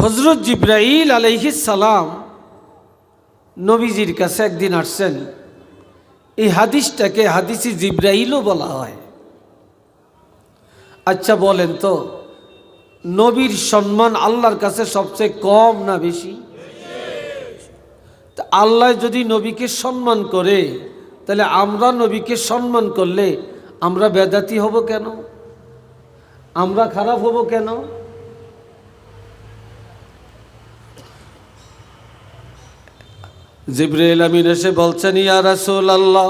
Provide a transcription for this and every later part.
হযরত জিবরাইল আলাইহিস সালাম নবীজির কাছে একদিন আসছেন। এই হাদিসটাকে হাদিসে জিবরাইলও বলা হয়। আচ্ছা বলেন তো, নবীর সম্মান আল্লাহর কাছে সবচেয়ে কম না বেশি? তা আল্লাহ যদি নবীকে সম্মান করে, তাহলে আমরা নবীকে সম্মান করলে আমরা বেদাতি হব কেন? আমরা খারাপ হব কেন? জিবরাইল আমিন এসে বলছেন, ইয়া রাসূলুল্লাহ,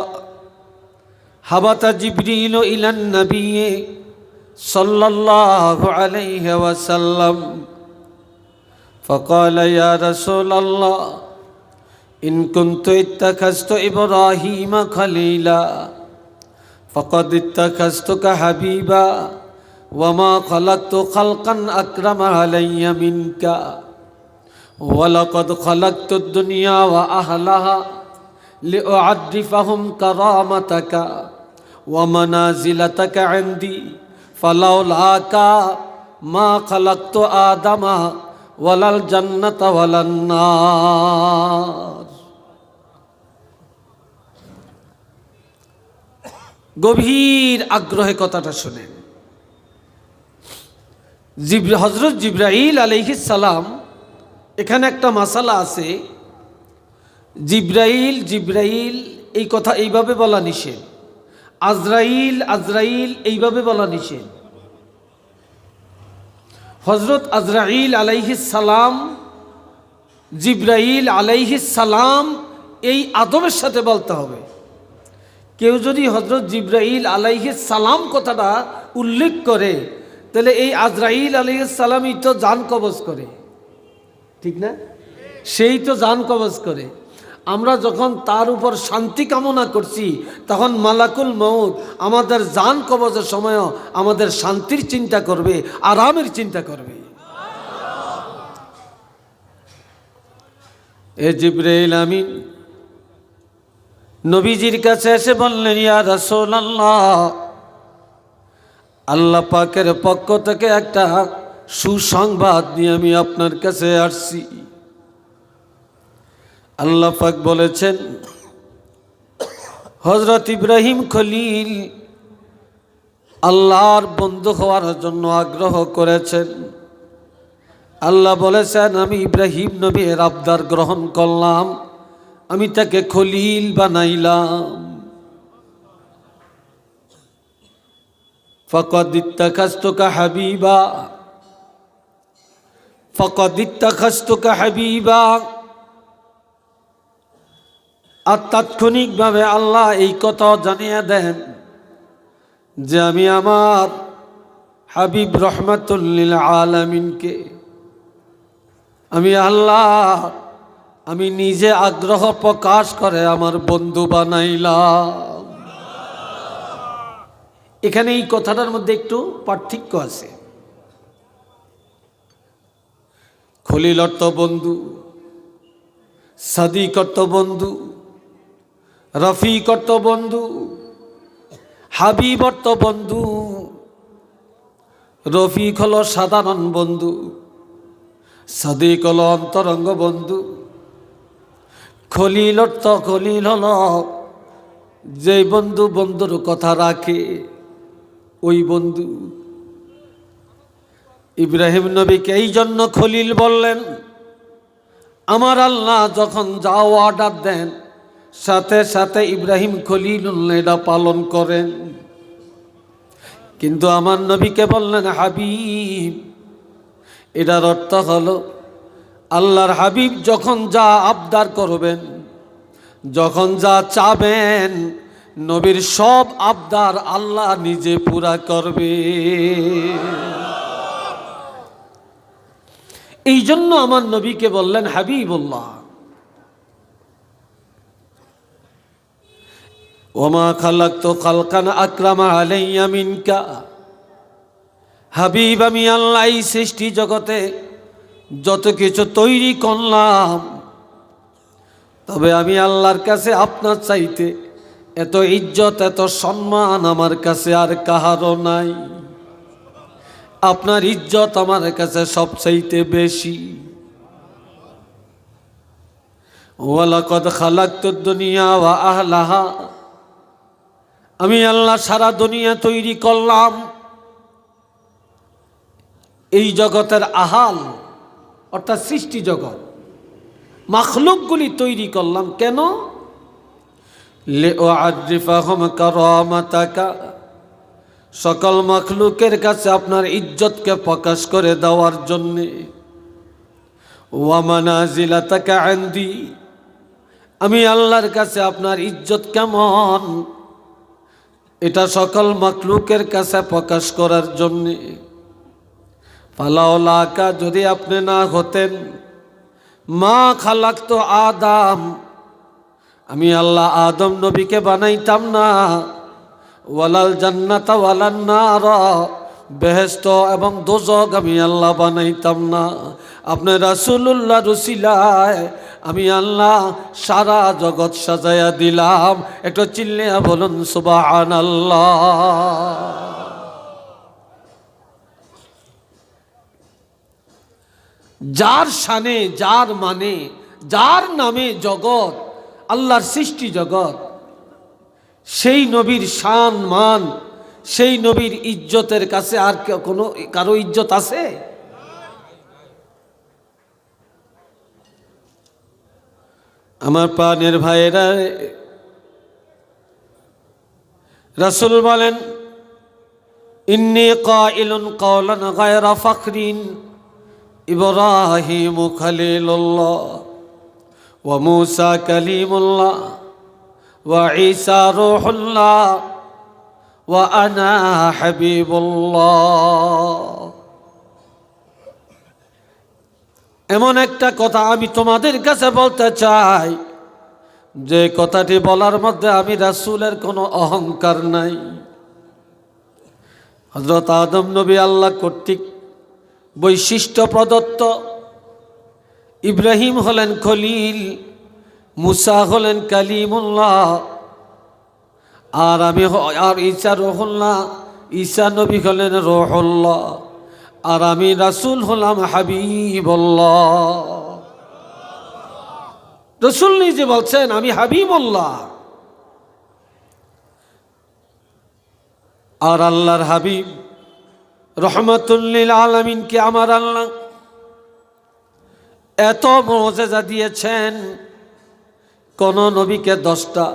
হাবাতা জিবরিল ইলান নবী সাল্লাল্লাহু আলাইহি ওয়াসাল্লাম فقال يا رسول الله إن كنت اتخذت إبراهيم خليلا فقد اتخذتك حبيبا وما خلقت خلقا أكرم علي منك ولقد خلقت الدنيا وأهلها لأعرفهم كرامتك ومنازلتك عندي فلولاك ما خلقت آدم ولا الجنة ولا النار। গভীর আগ্রহে কথাটা শুনেন। হযরত জিবরাইল আলাইহিস সালাম, এখানে একটা মাসালা আছে। জিবরাইল জিবরাইল এই কথা এইভাবে বলা নিষেধ, আজরাইল আজরাইল এইভাবে বলা নিষেধ। হযরত আজরাইল আলাইহিস সালাম, জিবরাইল আলাইহিস সালাম এই আদবের সাথে বলতে হবে। কেউ যদি হযরত জিবরাইল আলাইহিস সালাম কথাটা উল্লেখ করে, তাহলে এই আজরাইল আলাইহিস সালামই তো জান কবজ করে, ঠিক না? সেই তো জান কবজ করে। আমরা যখন তার উপর শান্তি কামনা করছি, তখন মালাকুল মউত আমাদের জান কবজের সময়ও আমাদের শান্তির চিন্তা করবে, আরামের চিন্তা করবে। এ জিবরাইল আমিন নবীজির কাছে এসে বললেন, ইয়া রাসূলুল্লাহ, আল্লাহ পাকের পক্ষ থেকে একটা সুসংবাদ নিয়ে আমি আপনার কাছে আসছি। আল্লাহ পাক বলেছেন, হযরত ইব্রাহিম খলিল আল্লাহর বন্ধু হওয়ার জন্য আগ্রহ করেছেন। আল্লাহ বলেছেন, আমি ইব্রাহিম নবীর আবদার গ্রহণ করলাম, আমি তাকে খলিল বানাইলাম। ফাকাদ ইত্তাখাযতুকা হাবিবা, ফাকাদ ইত্তাখাযতুকা হাবিবা। আর তাৎক্ষণিকভাবে আল্লাহ এই কথা জানিয়ে দেন যে আমি আমার হাবিব রহমাতুল লিল আলামিনকে আমি আল্লাহ, আমি নিজে আগ্রহ প্রকাশ করে আমার বন্ধু বানাইলাম। এখানে এই কথাটার মধ্যে একটু পার্থক্য আছে। খলিল অর্থ বন্ধু, সাদিক অর্থ বন্ধু, রফিক অর্থ বন্ধু, হাবিব অর্থ বন্ধু। রফিক হলো সাধারণ বন্ধু, সাদিক হলো অন্তরঙ্গ বন্ধু। খলিল অর্থ, খলিল হলো যে বন্ধু বন্ধুর কথা রাখে, ওই বন্ধু। ইব্রাহিম নবীকে এই জন্য খলিল বললেন। আমার আল্লাহ যখন যাও অর্ডার দেন, সাথে সাথে ইব্রাহিম খলিলুল্লাহ এটা পালন করেন। কিন্তু আমার নবীকে বললেন হাবিব। এটার অর্থ হলো আল্লাহর হাবিব যখন যা আবদার করবেন, যখন যা চাবেন, নবীর সব আবদার আল্লাহ নিজে পুরা করবে। এই জন্য আমার নবীকে বললেন হাবিবুল্লাহ। ওমা খালাকতু খালকান আকরামা আলাইয়া মিনকা। হাবিব, আমি আল্লাহ এই সৃষ্টি জগতে যত কিছু তৈরি করলাম, তবে আমি আল্লাহর কাছে আপনার চাইতে এত ইজ্জত, এত সম্মান আমার কাছে আর কাহারও নাই। আপনার ইজ্জত আমার কাছে সবচাইতে বেশি। ওয়ালাকাদ খালাকতুদ দুনিয়া ওয়া আহলাহা, আমি আল্লাহ সারা দুনিয়া তৈরি করলাম, এই জগতের আহাল অর্থাৎ সৃষ্টি জগৎ মাখলুকগুলি তৈরি করলাম কেন? লিউআরিফাহুম কারামাতাকা, সকল মাখলুকের কাছে আপনার ইজ্জতকে প্রকাশ করে দেওয়ার জন্যে। ওয়া মানাজিলাতাকা ইনদি, আমি আল্লাহর কাছে আপনার ইজ্জত কেমন এটা সকল মাখলুকের কাছে প্রকাশ করার জন্যে। ফালাউলাকা, যদি আপনি না হতেন, মা খালাকতু আদম, আমি আল্লাহ আদম নবীকে বানাইতাম না, ওয়ালাল জান্নাতা ওয়ালান নার, বেহেশত এবং দোজখ আমি আল্লাহ বানাইতাম না। আপনি রাসূলুল্লাহ রসিলায় আমি আল্লাহ সারা জগৎ সাজায়া দিলাম। একটু চিল্লিয়া বলুন সুবহানাল্লাহ। যার শানে, যার মানে, যার নামে জগৎ, আল্লাহর সৃষ্টি জগৎ, সেই নবীর শান মান, সেই নবীর ইজ্জতের কাছে আর কোনো কারো ইজ্জত আছে? আমার প্রাণের ভাইয়েরা, রাসূল বলেন, ইন্নী কাইলুন কাওলান গায়রা ফাখরিন, ইব্রাহিম খলিলুল্লাহ ওয়া মূসা কালিমুল্লাহ ওয়া ঈসা রূহুল্লাহ ওয়া আনা হাবিবুল্লাহ। এমন একটা কথা আমি তোমাদের কাছে বলতে চাই, যে কথাটি বলার মধ্যে আমি রাসূলের কোনো অহংকার নাই। হযরত আদম নবী আল্লাহ কর্তৃক বৈশিষ্ট্য প্রদত্ত, ইব্রাহিম হলেন খলিল, মুসা হলেন কালিমুল্লাহ, আর ঈসা রূহুল্লাহ, ঈসা নবী হলেন রূহুল্লাহ, আর আমি রাসূল হলাম হাবিবুল্লাহ। রাসূল নিজে বলছেন আমি হাবিবুল্লাহ। আর আল্লাহর হাবিব রহমাতুল লিল আলামিনকে আমার আল্লাহ এত মুআজিজা দিয়েছেন, কোন নবীকে 10টা,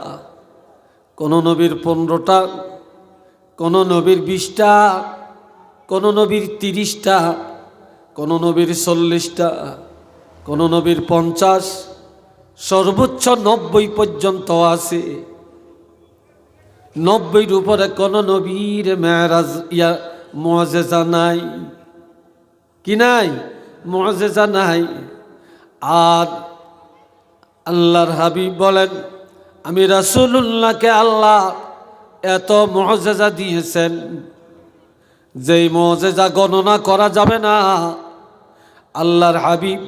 কোন নবীর 15টা, কোন নবীর 20টা, কোন নবীর 30টা, কোন নবীর 40টা, কোন নবীর 50, সর্বোচ্চ 90 পর্যন্ত আছে। 90-এর উপরে কোন নবীর মেরাজ মুআজিজা নাই। কি নাই? মুআজিজা নাই। আর আল্লাহর হাবিব বলেন আমি রাসূলুল্লাহকে আল্লাহ এত মুআজিজা দিয়েছেন, যেই মুআজিজা গণনা করা যাবে না। আল্লাহর হাবিব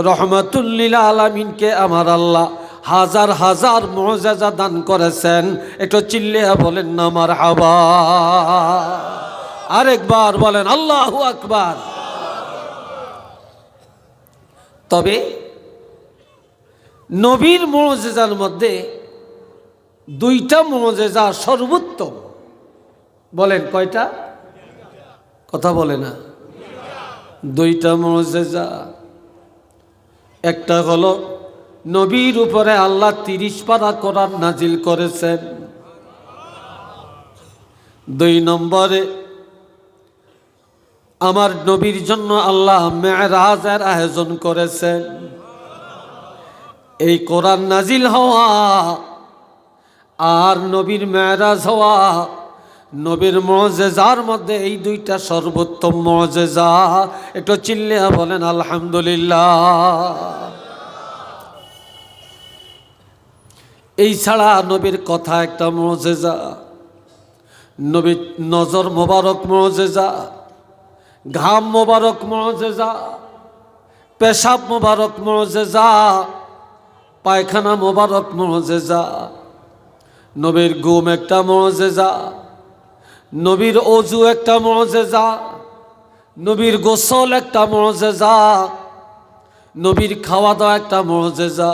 রহমাতুল লিল আলামিনকে আমার আল্লাহ হাজার হাজার মুআজিজা দান করেছেন। একটু চিল্লিয়া বলেন না মারহাবা। আরেকবার বলেন আল্লাহু আকবার। তবে নবীর মুআজিজার মধ্যে 2টা মুআজিজা সর্বোত্তম। বলেন কয়টা? কথা বলে না। 2টা মুআজিজা। একটা হলো নবীর উপরে আল্লাহ 30 পারা কোরআন নাজিল করেছেন। 2 নম্বরে আমার নবীর জন্য আল্লাহ মেরাজের আয়োজন করেছেন। এই কোরআন নাজিল হওয়া আর নবীর মেরাজ হওয়া, নবীর মুআজিজার মধ্যে এই 2টা সর্বোত্তম মুআজিজা। একটু চিল্লিয়া বলেন আলহামদুলিল্লাহ। এই ছাড়া নবীর কথা একটা মুআজিজা, নবীর নজর মোবারক মুআজিজা, ঘাম মোবারক মুআজিজা, পেশাব মোবারক মুআজিজা, পায়খানা মোবারক মুআজিজা, নবীর ঘুম একটা মুআজিজা, নবীর ওযু একটা মুআজিজা, নবীর গোসল একটা মুআজিজা, নবীর খাওয়া দাওয়া একটা মুআজিজা,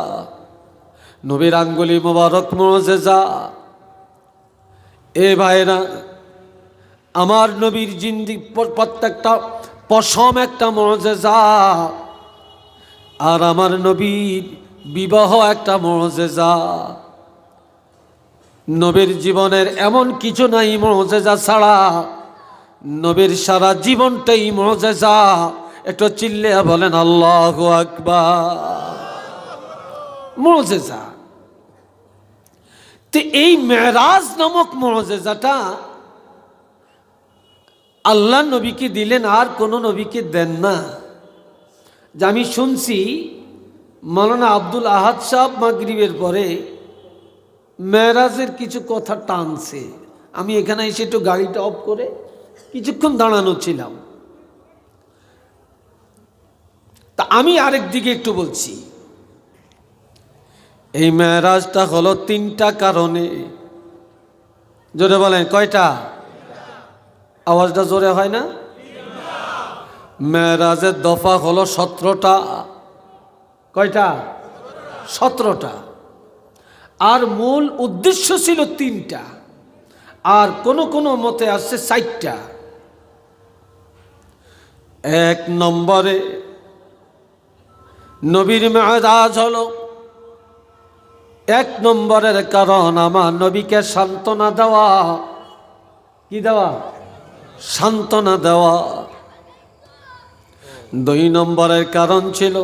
নবীর আঙ্গুলি মোবারক মুআজিজা। এ ভাইরা, আমার নবীর জিন্দিগি প্রত্যেকটা পশম একটা মুআজিজা, আর আমার নবীর বিবাহ একটা মুআজিজা। নবীর জীবনের এমন কিছু নাই মুআজিজা ছাড়া, নবীর সারা জীবনটাই মুআজিজা। একটু চিল্লিয়ে বলেন আল্লাহু আকবার। মুআজিজা। তো এই মেরাজ নামক মুআজিজাটা আল্লাহ নবীকে দিলেন, আর কোনো নবীকে দেন না। যে আমি শুনছি মাওলানা আব্দুল আহাদ সাহেব মাগরিবের পরে মেরাজের কিছু কথা টানছে। আমি এখানে এসে একটু গাড়িটা অফ করে কিছুক্ষণ দাঁড়ানো ছিলাম। তা আমি আরেক দিকে একটু বলছি, এই মেরাজটা হলো তিনটা কারণে। জোরে বলেন কয়টা? আওয়াজটা জোরে হয় না? মেরাজের দফা হলো 17টা। কয়টা? 17টা। আর মূল উদ্দেশ্য ছিল 3টা, আর কোন কোন মতে আসছে 4টা। 1 নম্বরে নবীর মেরাজ হলো, 1 নম্বরের কারণ আমার নবীকে সান্ত্বনা দেওয়া। কি দেওয়া? সান্ত্বনা দেওয়া। 2 নম্বরের কারণ ছিল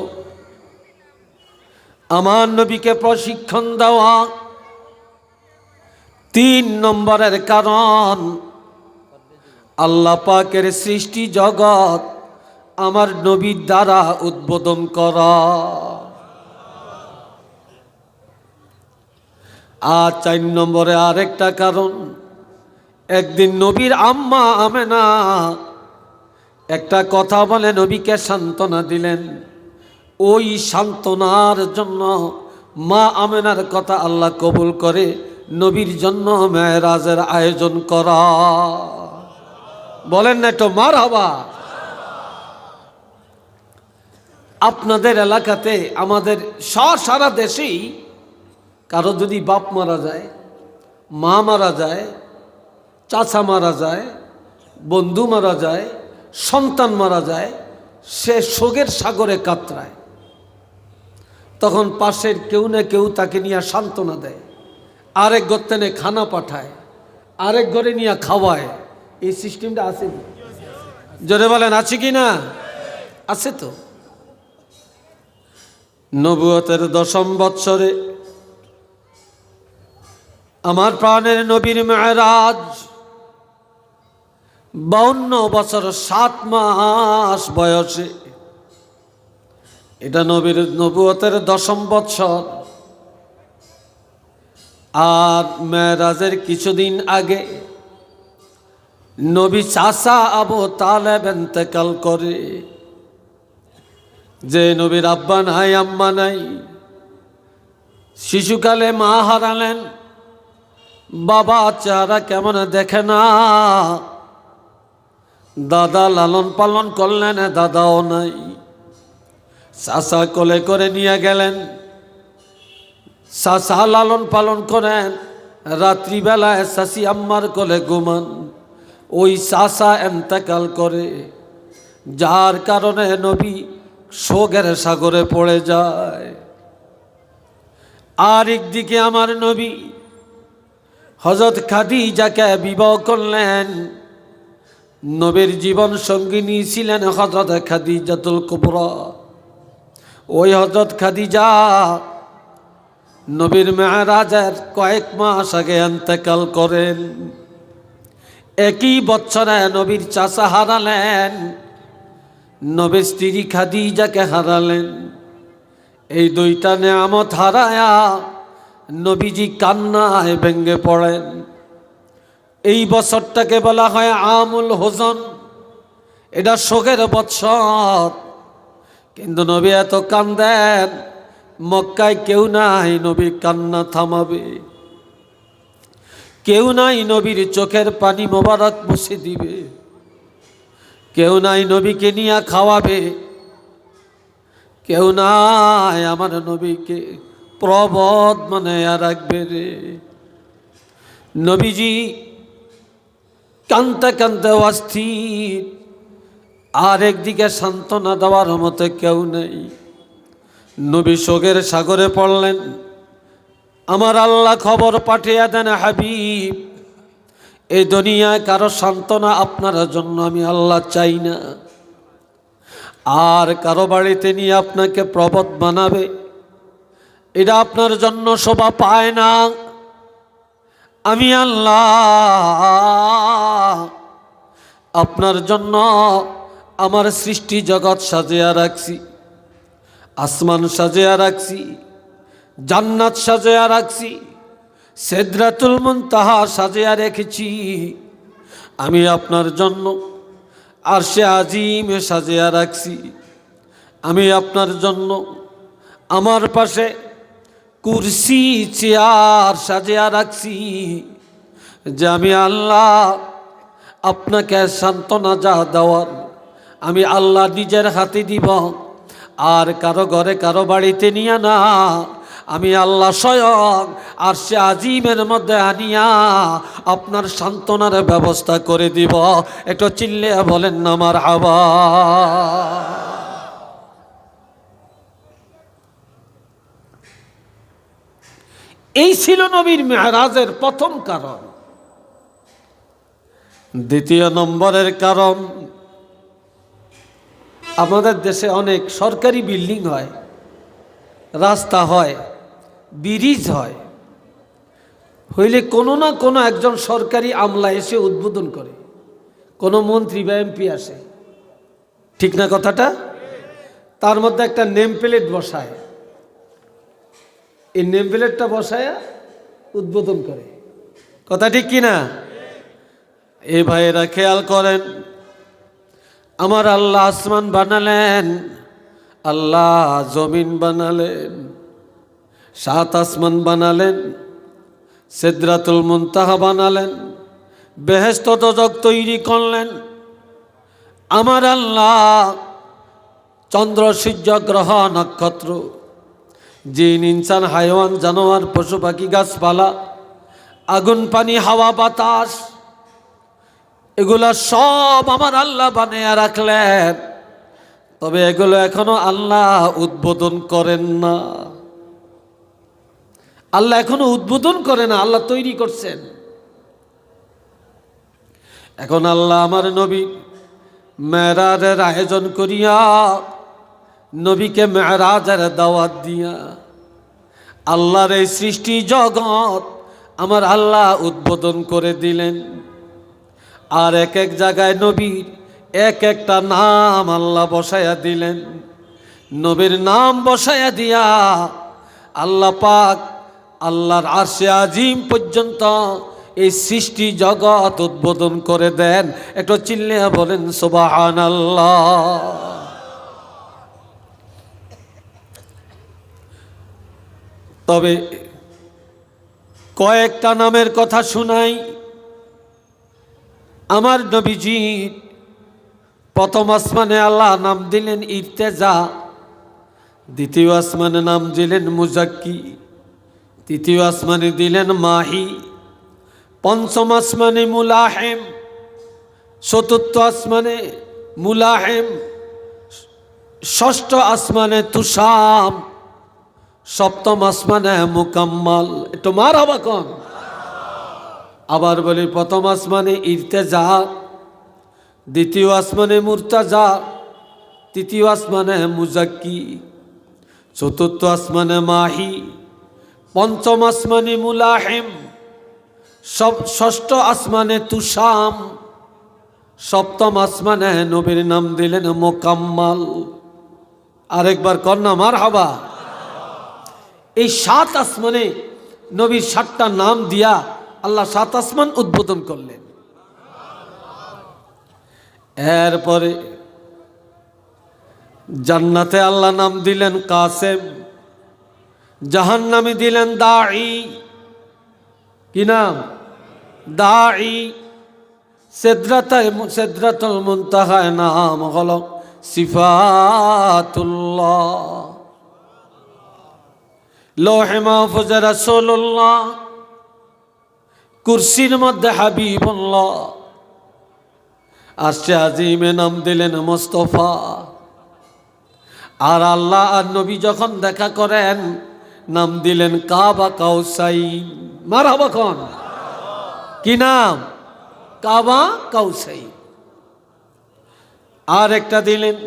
আমার নবীকে প্রশিক্ষণ দেওয়া। 3 নম্বরের কারণ আল্লাহ পাকের সৃষ্টি জগৎ আমার নবীর দ্বারা উদ্বোধন করা। আর 4 নম্বরে আরেকটা কারণ, একদিন নবীর আম্মা আমেনা একটা কথা বলে নবীকে সান্ত্বনা দিলেন। ওই সান্ত্বনার জন্য মা আমেনার কথা আল্লাহ কবুল করে নবীর জন্য মেরাজের আয়োজন করা। বলেন না একটু মারহাবা। আপনাদের এলাকাতে, আমাদের সারা দেশেই কারো যদি বাপ মারা যায়, মা মারা যায়, চাচা মারা যায়, বন্ধু মারা যায়, সন্তান মারা যায়, সে শোকের সাগরে কাতরায়। তখন পাশের কেউ না কেউ তাকে নিয়ে সান্ত্বনা দেয়, আরেক গর্তেনে খানা পাঠায়, আরেক ঘরে নিয়ে খাওয়ায়। এই সিস্টেমটা আছে? জোরে বলেন আছে কি না? আছে তো। নবুয়তের 10ম বৎসরে আমার প্রাণের নবীর মেরাজ, 52 বছর 7 মাস বয়সে। এটা নবীর নবুয়তের 10ম বৎসর। আর মেরাজের কিছুদিন আগে নবী চাচা আবু তালেব ইন্তেকাল করে। যে নবীর আব্বা নাই, আম্মা নাই, শিশুকালে মা হারালেন, বাবা চেহারা কেমন দেখে না, দাদা লালন পালন করলেন, দাদাও নাই, চাচা কোলে করে নিয়ে গেলেন, চাচা লালন পালন করেন, রাত্রিবেলায় চাচি আম্মার কোলে ঘুমান। ওই চাচা ইন্তেকাল করে, যার কারণে নবী শোকের সাগরে পড়ে যায়। আর একদিকে আমার নবী হযরত খাদিজাকে বিবাহ করলেন। নবীর জীবন সঙ্গিনী ছিলেন হযরত খাদিজাতুল কুবরা। ওই হযরত খাদিজা নবীর মেরাজের কয়েক মাস আগে ইন্তেকাল করেন। একই বছরে নবীর চাচা হারালেন, নবীর স্ত্রী খাদিজাকে হারালেন। এই 2টা নেয়ামত হারায়া নবীজি কান্নায় ভেঙে পড়েন। এই বছরটাকে বলা হয় আমুল হুজন। এটা শোকের বৎসর। কিন্তু নবী এত কান্দেন, মক্কায় কেউ নাই নবীর কান্না থামাবে, কেউ নাই নবীর চোখের পানি মোবারক মুছে দিবে, কেউ নাই নবীকে নিয়ে খাওয়াবে, কেউ নাই আমার নবীকে প্রবদ বানায়া রাখবে রে। নবীজি কানতে কানতে অস্থির, আর একদিকে সান্ত্বনা দেওয়ার মতো কেউ নেই। নবী শোকের সাগরে পড়লেন। আমার আল্লাহ খবর পাঠিয়ে দেন, হাবিব, এই দুনিয়ায় কারো সান্ত্বনা আপনার জন্য আমি আল্লাহ চাই না। আর কারো বাড়িতে নিয়ে আপনাকে প্রবদ বানাবে, এটা আপনার জন্য শোভা পায় না। আমি আল্লাহ আপনার জন্য আমার সৃষ্টি জগৎ সাজিয়া রাখছি, আসমান সাজিয়া রাখছি, জান্নাত সাজিয়া রাখছি, সিদরাতুল মুনতাহা সাজিয়া রেখেছি। আমি আপনার জন্য আরশে আজিম সাজিয়া রাখছি। আমি আপনার জন্য আমার পাশে কুরসি চেয়ার সাজিয়া রাখছি, যে আমি আল্লাহ আপনাকে সান্ত্বনা যা দেওয়ার আমি আল্লাহ নিজের হাতে দিব। আর কারো ঘরে কারো বাড়িতে নিয়ে না, আমি আল্লাহ স্বয়ং আরশে আজিমের মধ্যে আনিয়া আপনার সান্ত্বনার ব্যবস্থা করে দিব। একটু চিল্লে বলেন না মারহাবা। এই ছিল নবীর মেরাজের প্রথম কারণ। দ্বিতীয় নম্বরের কারণ, আমাদের দেশে অনেক সরকারি বিল্ডিং হয়, রাস্তা হয়, ব্রিজ হয়, হইলে কোনো না কোনো একজন সরকারি আমলা এসে উদ্বোধন করে, কোনো মন্ত্রী বা এমপি আসে, ঠিক না কথাটা? তার মধ্যে একটা নেম প্লেট বসায়, এই নেম প্লেটটা বসায় উদ্বোধন করে, কথা ঠিক কিনা? এ ভাইয়েরা খেয়াল করেন, আমার আল্লাহ আসমান বানালেন, আল্লাহ জমিন বানালেন, 7 আসমান বানালেন, সিদরাতুল মুনতাহা বানালেন, বেহেশত দোজখ তৈরি করলেন। আমার আল্লাহ চন্দ্র সূর্য গ্রহ নক্ষত্র, জিন ইনসান হাইওয়ান জানোয়ার পশু পাখি গাছপালা, আগুন পানি হাওয়া বাতাস, এগুলা সব আমার আল্লাহ বানিয়ে রাখলেন। তবে এগুলো এখনো আল্লাহ উদ্বোধন করেন না। আল্লাহ এখনো উদ্বোধন করে না, আল্লাহ তৈরি করছেন। এখন আল্লাহ আমার নবী মেরাজের আয়োজন করিয়া, নবীকে মেরাজের দাওয়াত দিয়া আল্লাহর এই সৃষ্টি জগৎ আমার আল্লাহ উদ্বোধন করে দিলেন। আর এক এক জায়গায় নবীর এক একটা নাম আল্লাহ বসায়া দিলেন। নবীর নাম বসায়া দিয়া আল্লাহ পাক আল্লাহর আরশে আজিম পর্যন্ত এই সৃষ্টি জগৎ উদ্বোধন করে দেন। একটু চিল্লে বলেন সুবহানাল্লাহ। তবে কয়েকটা নামের কথা শুনাই। আমার নবীজি প্রথম আসমানে আল্লাহ নাম দিলেন ইরতেজা, দ্বিতীয় আসমানে নাম দিলেন মুজাক্কি, তৃতীয় আসমানে দিলেন মাহি, পঞ্চম আসমানে মুলাহেম, চতুর্থ আসমানে মুলাহেম, ষষ্ঠ আসমানে তুষাম, সপ্তম আসমানে মুকাম্মাল। একটু মারহাবা কোন। আবার বলি, প্রথম আসমানে ইরতেজা, দ্বিতীয় আসমানে মুরতাজা, তৃতীয় আসমানে মুজাক্কি, চতুর্থ আসমানে মাহি, পঞ্চম আসমানে মুলাহেম, ষষ্ঠ আসমানে তুষাম, সপ্তম আসমানে নবীর নাম দিলেন মোকাম্মাল। আরেকবার কন্যা মারহাবা। এই 7 আসমানে নবীর 7টা নাম দিয়া আল্লাহ 7 আসমান উদ্বোধন করলেন। এরপরে জান্নাতে আল্লাহ নাম দিলেন কাসেম, জাহান্নামে দিলেন দাঈ। কি নাম? দাঈ। সিদরাতুল মুনতাহার নাম হলো সিফাতুল্লাহ। লৌহে মাহফুজে রাসূলুল্লাহ, কুরসির মধ্যে হাবিবুল্লাহ, আরশে আজিমে নাম দিলেন মুস্তাফা। আর আল্লাহ আর নবী যখন দেখা করেন নাম দিলেন কাবা কাউসাইন। মারহাবা কোন কি নাম? কাবা কাউসাইন। আর একটা দিলেন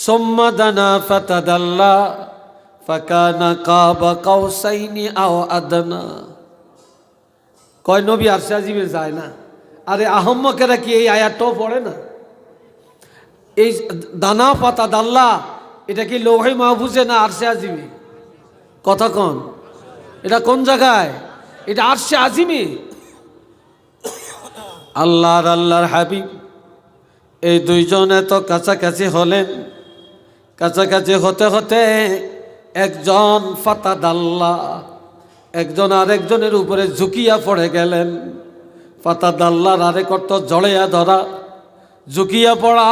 সুম্মা দানা ফাতাদাল্লা ফাকানা কাবা কাউসাইনি আও আদনা। কয় নবী আরশে আজিমে যায় না? আরে আহম্মকেরা কি এই আয়াতটাও পড়ে না? এই দানা ফাতাদাল্লা এটা কি লৌহে মাহফুজে না আরশে আজিমে? কথা কোন? এটা কোন জায়গায়? এটা আরশে আজিমে। আল্লাহর হাবিব এই দুইজন এত কাছাকাছি হলেন, কাছাকাছি হতে হতে একজন ফাতাদাল্লাহ, একজন আরেকজনের উপরে ঝুঁকিয়া পড়ে গেলেন। ফাতাদাল্লাহর আরেক অর্থ জড়িয়া ধরা, ঝুঁকিয়া পড়া,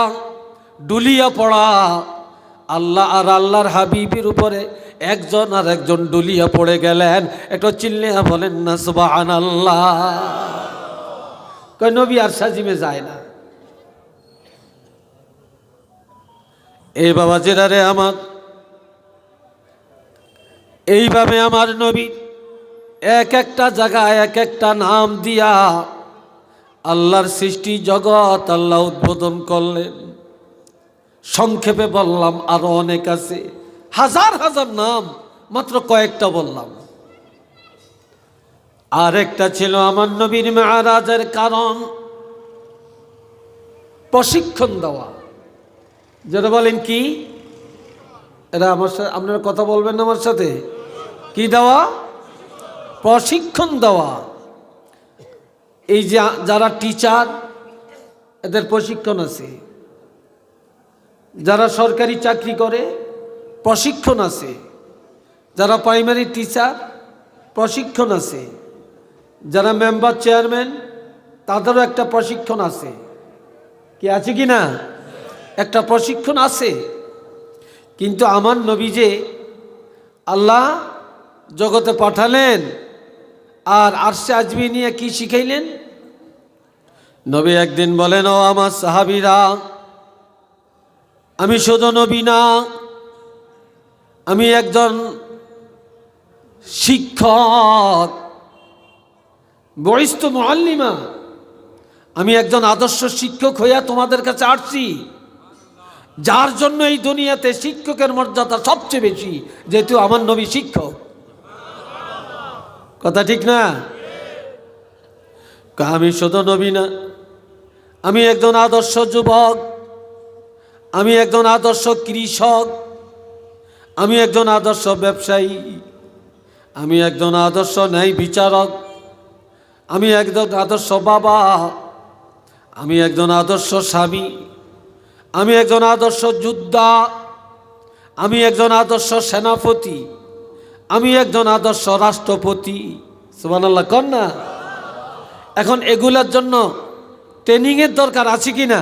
ডুলিয়া পড়া। আল্লাহ আর আল্লাহর হাবিবের উপরে একজন আর একজন ডুলিয়া পড়ে গেলেন। একটু চিল্লিয়া বলেন না সুবহানাল্লাহ। কয় নবী আরশে আজিমে যায় না। এই বাবাজিরা রে আমার, এইভাবে আমার নবী এক একটা জায়গায় এক একটা নাম দিয়া আল্লাহর সৃষ্টি জগৎ আল্লাহ উদ্বোধন করলেন। সংক্ষেপে বললাম, আরো অনেক আছে, হাজার হাজার নাম, মাত্র কয়েকটা বললাম। আর একটা ছিল আমার নবীর মেরাজের কারণ প্রশিক্ষণ দেওয়া। যেটা বলেন কি, এরা আমার সাথে আপনারা কথা বলবেন না আমার সাথে? কি দেওয়া? প্রশিক্ষণ দেওয়া। এই যে যারা টিচার এদের প্রশিক্ষণ আছে, যারা সরকারি চাকরি করে প্রশিক্ষণ আছে, যারা প্রাইমারি টিচার প্রশিক্ষণ আছে, যারা মেম্বার চেয়ারম্যান তাদেরও একটা প্রশিক্ষণ আছে। কি আছে কি না? একটা প্রশিক্ষণ আছে। কিন্তু আমার নবী যে আল্লাহ জগতে পাঠালেন আর আরশে আজিমে নিয়ে কি শিখাইলেন? নবী একদিন বলেন, ও আমার সাহাবীরা, আমি শুধু নবী না, আমি একজন শিক্ষক, বরিষ্ঠ মুআল্লিমা, আমি একজন আদর্শ শিক্ষক হইয়া তোমাদের কাছে আসছি, যার জন্য এই দুনিয়াতে শিক্ষকের মর্যাদা সবচেয়ে বেশি, যেহেতু আমার নবী শিক্ষক। কথা ঠিক না? আমি শুধু নবী না, আমি একজন আদর্শ যুবক, আমি একজন আদর্শ কৃষক, আমি একজন আদর্শ ব্যবসায়ী, আমি একজন আদর্শ ন্যায় বিচারক, আমি একজন আদর্শ বাবা, আমি একজন আদর্শ স্বামী, আমি একজন আদর্শ যোদ্ধা, আমি একজন আদর্শ সেনাপতি, আমি একজন আদর্শ রাষ্ট্রপতি। সুবহানাল্লাহ কন না? এখন এগুলোর জন্য ট্রেনিংয়ের দরকার আছে কি না?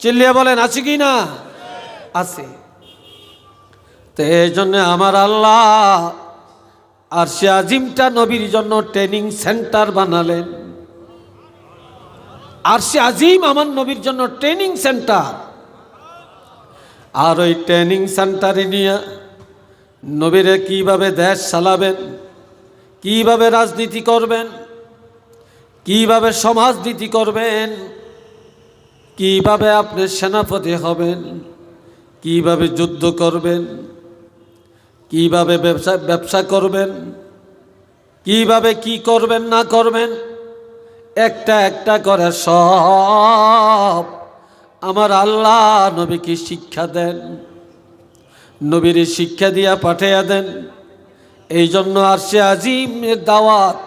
চিল্লিয়া বলেন, আছে কি না? আছে। তো এই জন্য আমার আল্লাহ আরশে আজিমটা নবীর জন্য ট্রেনিং সেন্টার বানালেন। আরশে আজিম আমার নবীর জন্য ট্রেনিং সেন্টার। আর ওই ট্রেনিং সেন্টারে নিয়ে নবীরে কিভাবে দেশ চালাবেন, কিভাবে রাজনীতি করবেন, কিভাবে সমাজনীতি করবেন, কিভাবে আপনি সেনাপতি হবেন, কিভাবে যুদ্ধ করবেন, কিভাবে ব্যবসা করবেন, কিভাবে কি করবেন না করবেন, একটা একটা করে সব আমার আল্লাহ নবীকে শিক্ষা দেন, নবীর শিক্ষা দিয়া পাঠাইয়া দেন। এই জন্য আরশে আজিমের দাওয়াত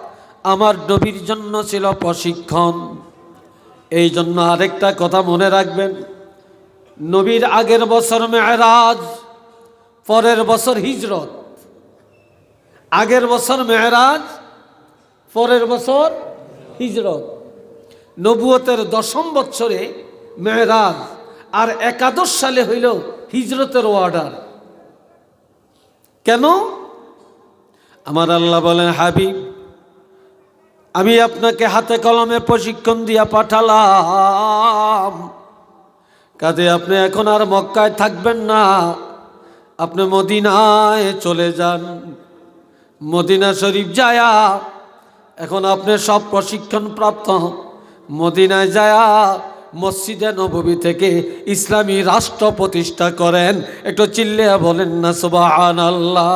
আমার নবীর জন্য ছিল প্রশিক্ষণ। এই জন্য আরেকটা কথা মনে রাখবেন, নবীর আগের বছর মেরাজ, পরের বছর হিজরত। আগের বছর মেরাজ, পরের বছর হিজরত। নবুয়তের 10ম বৎসরে মেরাজ, আর 11 সালে হইল হিজরতের অর্ডার। কেন? আমার আল্লাহ বলেন, হাবিব আমি আপনাকে হাতে কলমে প্রশিক্ষণ দিয়া পাঠালাম, কাজে আপনি এখন আর মক্কায় থাকবেন না, আপনি মদিনায় চলে যান। মদিনা শরীফ যায়া এখন আপনি সব প্রশিক্ষণ প্রাপ্ত মদিনায় যায়া মসজিদে নববী থেকে ইসলামী রাষ্ট্র প্রতিষ্ঠা করেন। একটু চিল্লিয়া বলেন না সুবহানাল্লাহ।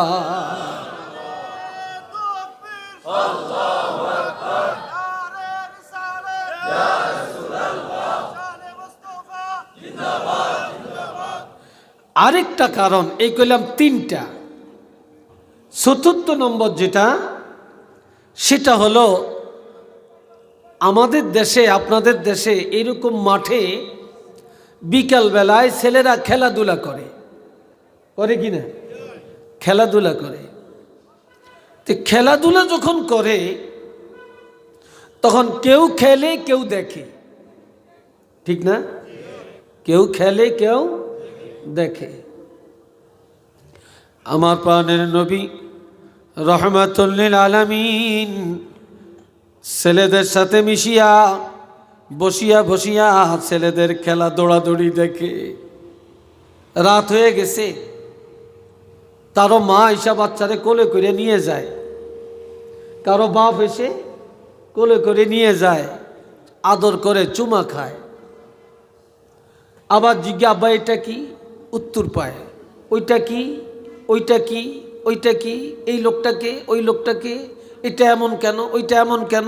আরেকটা কারণ, এই কইলাম 3টা। 4র্থ নম্বর যেটা, সেটা হলো আমাদের দেশে, আপনাদের দেশে এরকম মাঠে বিকাল বেলায় ছেলেরা খেলাধুলা করে, করে কি না? খেলাধুলা করে। তো খেলাধুলা যখন করে তখন কেউ খেলে কেউ দেখে, ঠিক না? কেউ খেলে কেউ দেখে। আমার প্রাণের নবী রহমাতুল লিল আলামিন ছেলেদের সাথে মিশিয়া বসিয়া বসিয়া ছেলেদের খেলা দৌড়াদৌড়ি দেখে। রাত হয়ে গেছে, তারও মা এসে বাচ্চারে কোলে করে নিয়ে যায়, কারো বাপ এসে কোলে করে নিয়ে যায়, আদর করে চুমা খায়। আবার জিজ্ঞা আব্বা এটা কি, উত্তর পায় ওইটা কি, ওইটা কি, ওইটা কি, এই লোকটাকে, ওই লোকটাকে, এটা এমন কেন, ওইটা এমন কেন।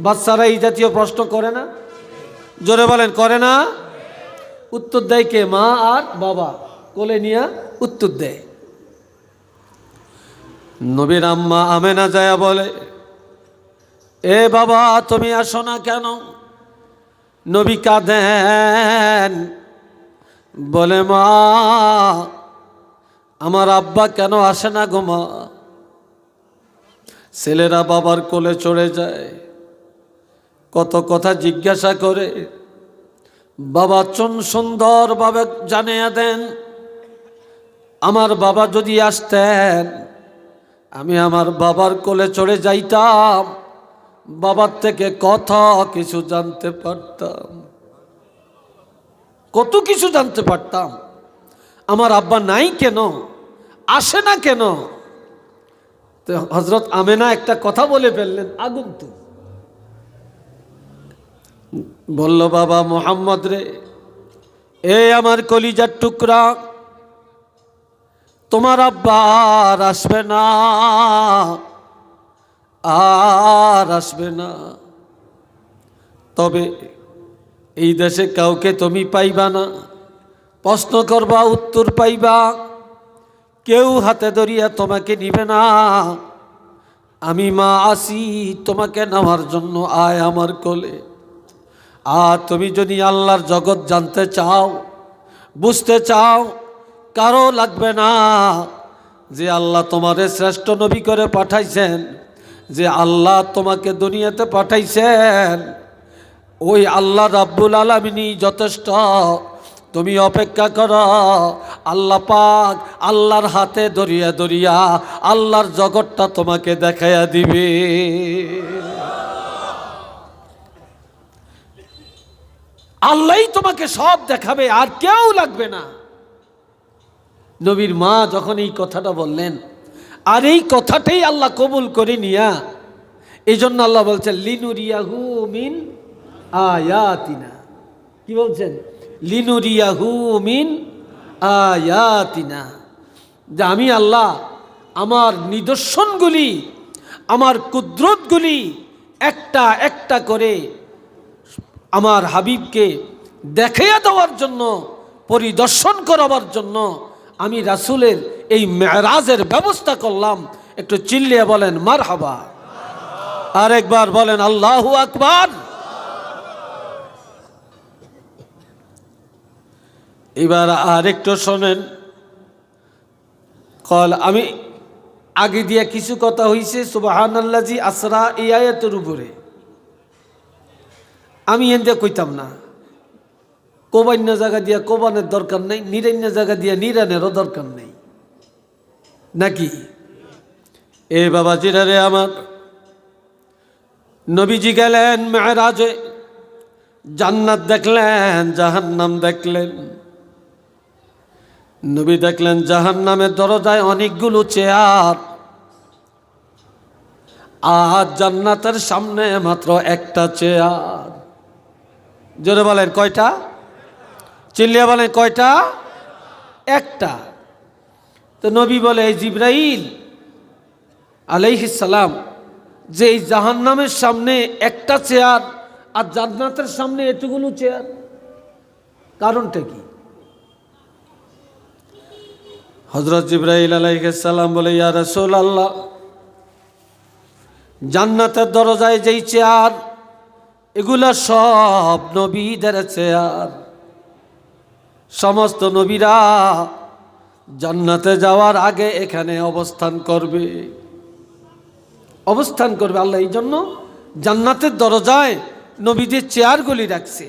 বাচ্চারা এই জাতীয় প্রশ্ন করে না? জোরে বলেন, করে না? উত্তর দেয় কে? মা আর বাবা কোলে নিয়ে উত্তর দেয়। নবীর আম্মা আমেনা যায়া বলে, এ বাবা তুমি আসো না কেন? নবী কাঁদেন, বলে মা আমার আব্বা কেন আসে না গো মা। ছেলেরা বাবার কোলে চড়ে যায়, কত কথা জিজ্ঞাসা করে, বাবা সুন্দরভাবে জানিয়ে দেন, আমার বাবা যদি আসতেন আমি আমার বাবার কোলে চড়ে যাইতাম, বাবার থেকে কত কিছু জানতে পারতাম, কত কিছু জানতে পারতাম। আমার আব্বা নাই কেন, আসে না কেন? তো হযরত আমেনা একটা কথা বলে ফেললেন, আগন্তুক বলল, বাবা মুহাম্মদ রে, এ আমার কলিজার টুকরা, তোমার আব্বা আর আসবে না, আর আসবে না। তবে এই দেশে কাউকে তুমি পাইবা না, প্রশ্ন করবা উত্তর পাইবা, কেউ হাতে ধরিয়া তোমাকে নিবে না। আমি মা আসি তোমাকে নেওয়ার জন্য, আয় আমার কোলে। আর তুমি যদি আল্লাহর জগৎ জানতে চাও, বুঝতে চাও, কারো লাগবে না যে আল্লাহ তোমারে শ্রেষ্ঠ নবী করে পাঠাইছেন, যে আল্লাহ তোমাকে দুনিয়াতে পাঠাইছেন, ওই আল্লাহ রাব্বুল আলামিনই যথেষ্ট। তুমি অপেক্ষা করো, আল্লাহ পাক আল্লাহর হাতে ধরিয়া ধরিয়া আল্লাহর জগৎটা তোমাকে দেখাইয়া দিবে। আল্লাহই তোমাকে সব দেখাবে, আর কেউ লাগবে না। নবীর মা যখন এই কথাটা বললেন, আর এই কথাটাই আল্লাহ কবুল করে নিয়া, এই জন্য আল্লাহ বলছেন লিনুরিয়াহু মিন আয়াতিনা। কি বলছেন? লিনুরিয়াহু মিন আয়াতিনা, যে আমি আল্লাহ আমার নিদর্শনগুলি, আমার কুদরতগুলি একটা একটা করে আমার হাবিবকে দেখাইয়া দেওয়ার জন্য, পরিদর্শন করাবার জন্য আমি রাসূলের এই মেরাজের ব্যবস্থা করলাম। একটু চিল্লিয়ে বলেন মারহাবা, আর একবার বলেন আল্লাহু আকবার। এবার আর একটু শোনেন, আমি আগে দিয়া কিছু কথা হইছে সুবহানাল্লাজি আসরা এই আয়াতের উপরে। আমি এনতে কইতাম না, কোবান্য জায়গা দিয়া কোবানের দরকার নেই, নিরান্য জায়গা দিয়া নিরানেরও দরকার নেই, নাকি? এ বাবা জিরারে আমার, নবীজি গেলেন মেরাজে, জান্নাত দেখলেন, জাহান্নাম দেখলেন। নবী দেখলেন জাহান্নামের দরজায় অনেকগুলো চেয়ার, আর জান্নাতের সামনে মাত্র একটা চেয়ার। জোরে বলেন কয়টা? চিল্লিয়া বলেন কয়টা? একটা। তো নবী বলে, জিবরাইল আলাইহিস সালাম, যে এই জাহান্নামের সামনে একটা চেয়ার আর জান্নাতের সামনে এতগুলো চেয়ার, কারণটা কি? হযরত জিবরাইল আলাইহিস সালাম বলে, ইয়া রাসূলুল্লাহ, জান্নাতের দরজায় যেই চেয়ার, এগুলা সব নবীদের চেয়ার। সমস্ত নবীরা জান্নাতে যাওয়ার আগে এখানে অবস্থান করবে, অবস্থান করবে। আল্লাহ এই জন্য জান্নাতের দরজায় নবীদের চেয়ারগুলি রাখছে।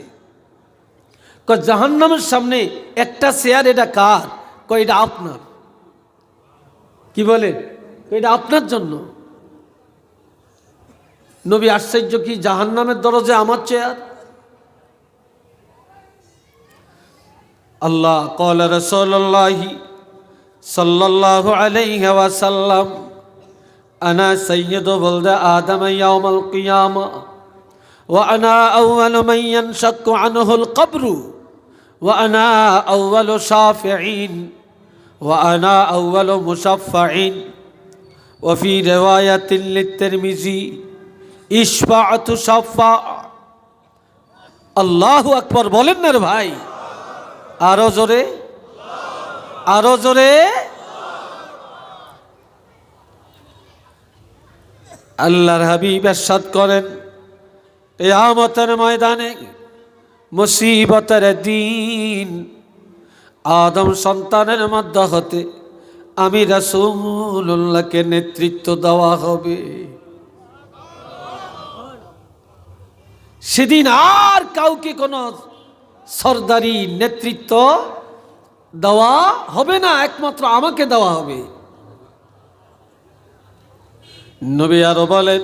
জাহান্নামের সামনে একটা চেয়ার, এটা কার? এটা আপনার। কি বলে? এটা আপনার জন্য। নবী আশ্চর্য, কি জাহান্নামের দরজায় আমার চেয়ার? আল্লাহ قال رسول الله صلى الله عليه وسلم انا سيد ولد ادم يوم القيامه وانا اول من ينشق عنه القبر وانا اول شافعين وانا اول مشفعين وفي روايه للترمذي اشفعت شفاع। আল্লাহু আকবার বলেন না রে ভাই, আরো জোরে, আরো জোরে। আল্লাহর হাবিব ইরশাদ করেন, কিয়ামতের ময়দানে, মুসিবতের দিন, আদম সন্তানের মধ্য হতে আমি রাসূলুল্লাহকে নেতৃত্ব দেওয়া হবে। সেদিন আর কাউকে কোনো সরদারি নেতৃত্ব দেওয়া হবে না, একমাত্র আমাকে দেওয়া হবে। নবী আরো বলেন,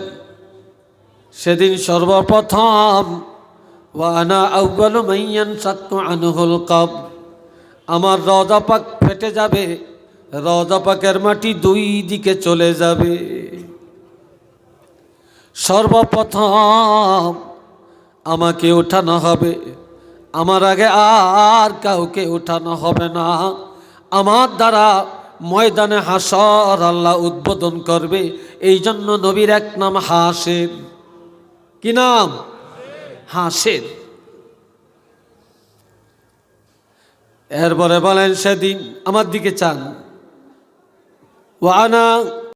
সেদিন সর্বপ্রথম ওয়ানা আউয়ালু মান ইয়ানশাক্কু আনহুল কবর, আমার রওজা পাক ফেটে যাবে, রওজা পাকের মাটি দুই দিকে চলে যাবে। সর্বপ্রথম আমাকে উঠানো হবে, আমার আগে আর কাউকে উঠানো হবে না। আমার দ্বারা ময়দানে হাসর আল্লাহ উদ্বোধন করবে। এই জন্য নবীর এক নাম হাসের। কি নাম? হাসের। এরপরে বলেন, সেদিন আমার দিকে চান, ওয়ানা